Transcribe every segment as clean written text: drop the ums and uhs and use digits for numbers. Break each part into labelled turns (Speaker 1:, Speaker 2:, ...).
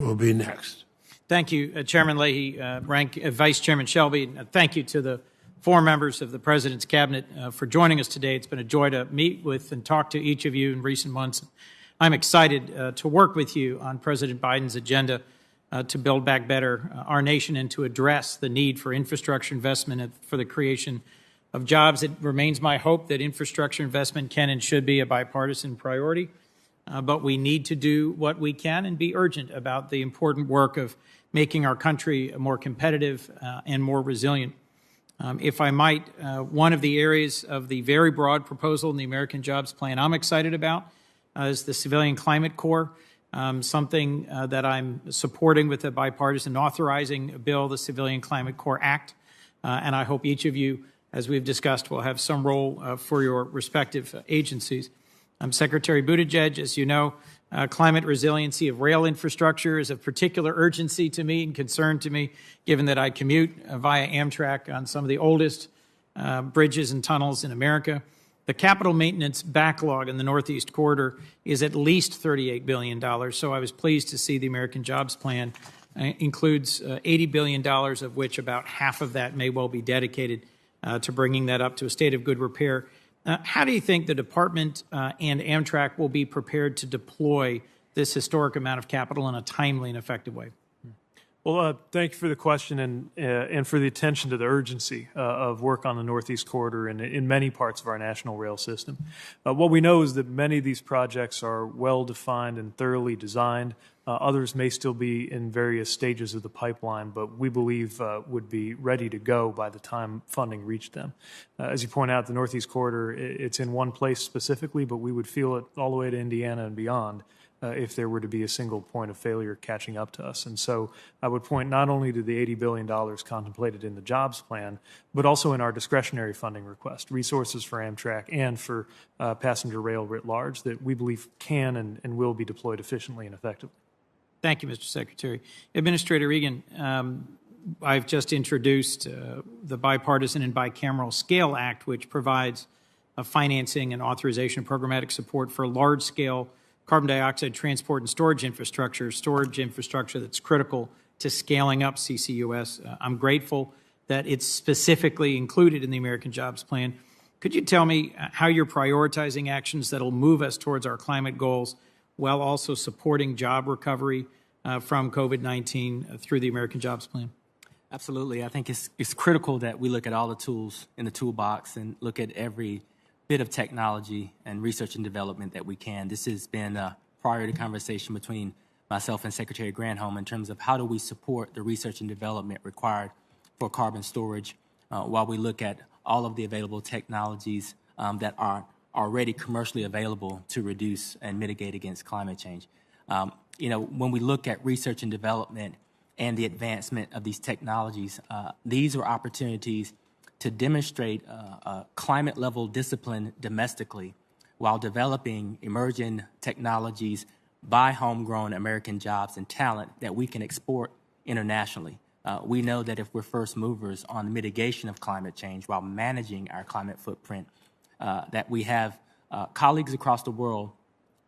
Speaker 1: will be next.
Speaker 2: Thank you, Chairman Leahy, Vice Chairman Shelby. Thank you to the four members of the President's Cabinet for joining us today. It's been a joy to meet with and talk to each of you in recent months. I'm excited to work with you on President Biden's agenda to build back better our nation and to address the need for infrastructure investment for the creation of jobs. It remains my hope that infrastructure investment can and should be a bipartisan priority, but we need to do what we can and be urgent about the important work of making our country more competitive and more resilient. If I might, one of the areas of the very broad proposal in the American Jobs Plan I'm excited about is the Civilian Climate Corps, something that I'm supporting with a bipartisan authorizing bill, the Civilian Climate Corps Act, and I hope each of you, as we've discussed, will have some role for your respective agencies. Secretary Buttigieg, as you know, climate resiliency of rail infrastructure is of particular urgency to me and concern to me, given that I commute via Amtrak on some of the oldest bridges and tunnels in America. The capital maintenance backlog in the Northeast Corridor is at least $38 billion, so I was pleased to see the American Jobs Plan includes $80 billion, of which about half of that may well be dedicated to bringing that up to a state of good repair. How do you think the Department and Amtrak will be prepared to deploy this historic amount of capital in a timely and effective way?
Speaker 3: Well, thank you for the question and for the attention to the urgency of work on the Northeast Corridor and in many parts of our national rail system. What we know is that many of these projects are well-defined and thoroughly designed. Others may still be in various stages of the pipeline, but we believe would be ready to go by the time funding reached them. As you point out, the Northeast Corridor, it's in one place specifically, but we would feel it all the way to Indiana and beyond if there were to be a single point of failure catching up to us. And so I would point not only to the $80 billion contemplated in the jobs plan, but also in our discretionary funding request, resources for Amtrak and for passenger rail writ large that we believe can and will be deployed efficiently and effectively.
Speaker 2: Thank you, Mr. Secretary. Administrator Egan, I've just introduced the Bipartisan and Bicameral Scale Act, which provides financing and authorization of programmatic support for large-scale carbon dioxide transport and storage infrastructure that's critical to scaling up CCUS. I'm grateful that it's specifically included in the American Jobs Plan. Could you tell me how you're prioritizing actions that will move us towards our climate goals while also supporting job recovery from COVID-19 through the American Jobs Plan?
Speaker 4: Absolutely. I think it's critical that we look at all the tools in the toolbox and look at every bit of technology and research and development that we can. This has been a priority conversation between myself and Secretary Granholm in terms of how do we support the research and development required for carbon storage while we look at all of the available technologies that are already commercially available to reduce and mitigate against climate change. When we look at research and development and the advancement of these technologies, these are opportunities to demonstrate a climate-level discipline domestically while developing emerging technologies by homegrown American jobs and talent that we can export internationally. We know that if we're first movers on the mitigation of climate change while managing our climate footprint, that we have colleagues across the world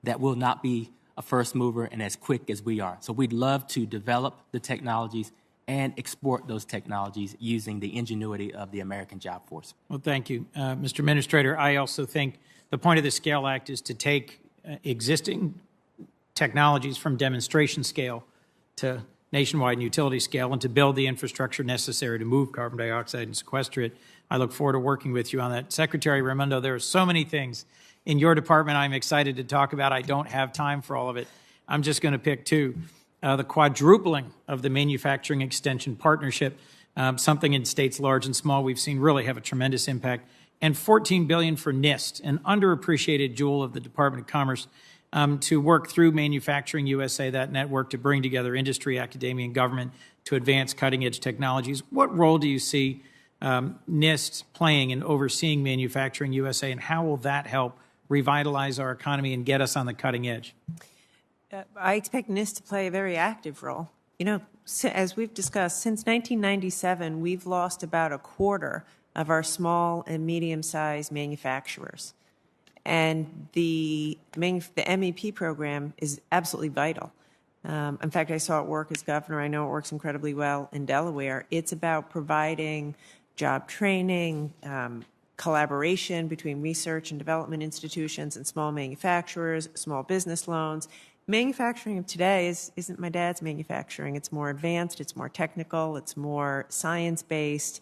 Speaker 4: that will not be a first mover and as quick as we are. So we'd love to develop the technologies and export those technologies using the ingenuity of the American job force.
Speaker 2: Well, thank you. Mr. Administrator, I also think the point of the SCALE Act is to take existing technologies from demonstration scale to nationwide and utility scale and to build the infrastructure necessary to move carbon dioxide and sequester it. I look forward to working with you on that. Secretary Raimondo, there are so many things in your department I'm excited to talk about. I don't have time for all of it. I'm just going to pick two. The quadrupling of the Manufacturing Extension Partnership, something in states large and small we've seen really have a tremendous impact, and $14 billion for NIST, an underappreciated jewel of the Department of Commerce, to work through Manufacturing USA, that network, to bring together industry, academia, and government to advance cutting-edge technologies. What role do you see NIST playing in overseeing Manufacturing USA, and how will that help revitalize our economy and get us on the cutting edge?
Speaker 5: I expect NIST to play a very active role. As we've discussed, since 1997, we've lost about a quarter of our small and medium-sized manufacturers. And the MEP program is absolutely vital. In fact, I saw it work as governor. I know it works incredibly well in Delaware. It's about providing job training, collaboration between research and development institutions and small manufacturers, small business loans. Manufacturing of today isn't my dad's manufacturing. It's more advanced, it's more technical, it's more science-based.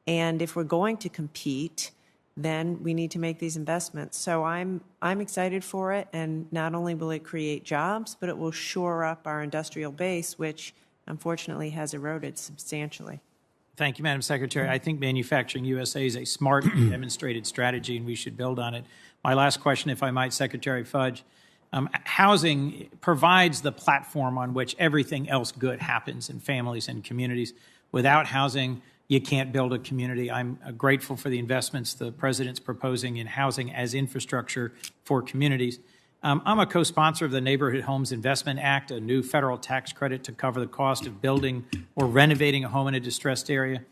Speaker 5: And if we're going to compete, then we need to make these investments. So I'm excited for it, and not only will it create jobs, but it will shore up our industrial base, which unfortunately has eroded substantially.
Speaker 2: Thank you, Madam Secretary. I think Manufacturing USA is a smart and demonstrated strategy, and we should build on it. My last question, if I might, Secretary Fudge. Housing provides the platform on which everything else good happens in families and communities. Without housing, you can't build a community. I'm grateful for the investments the President's proposing in housing as infrastructure for communities. I'm a co-sponsor of the Neighborhood Homes Investment Act, a new federal tax credit to cover the cost of building or renovating a home in a distressed area.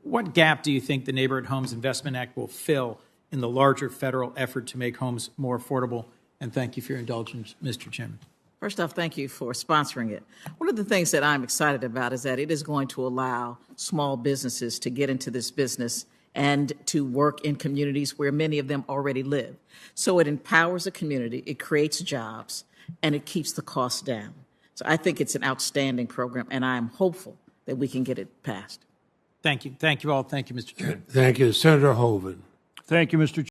Speaker 2: What gap do you think the Neighborhood Homes Investment Act will fill in the larger federal effort to make homes more affordable? And thank you for your indulgence, Mr. Chairman.
Speaker 1: First off, thank you for sponsoring it. One of the things that I'm excited about is that it is going to allow small businesses to get into this business and to work in communities where many of them already live. So it empowers a community, it creates jobs, and it keeps the costs down. So I think it's an outstanding program, and I am hopeful that we can get it passed.
Speaker 2: Thank you. Thank you all. Thank you, Mr. Chairman.
Speaker 6: Thank you. Senator Hoven.
Speaker 3: Thank you, Mr.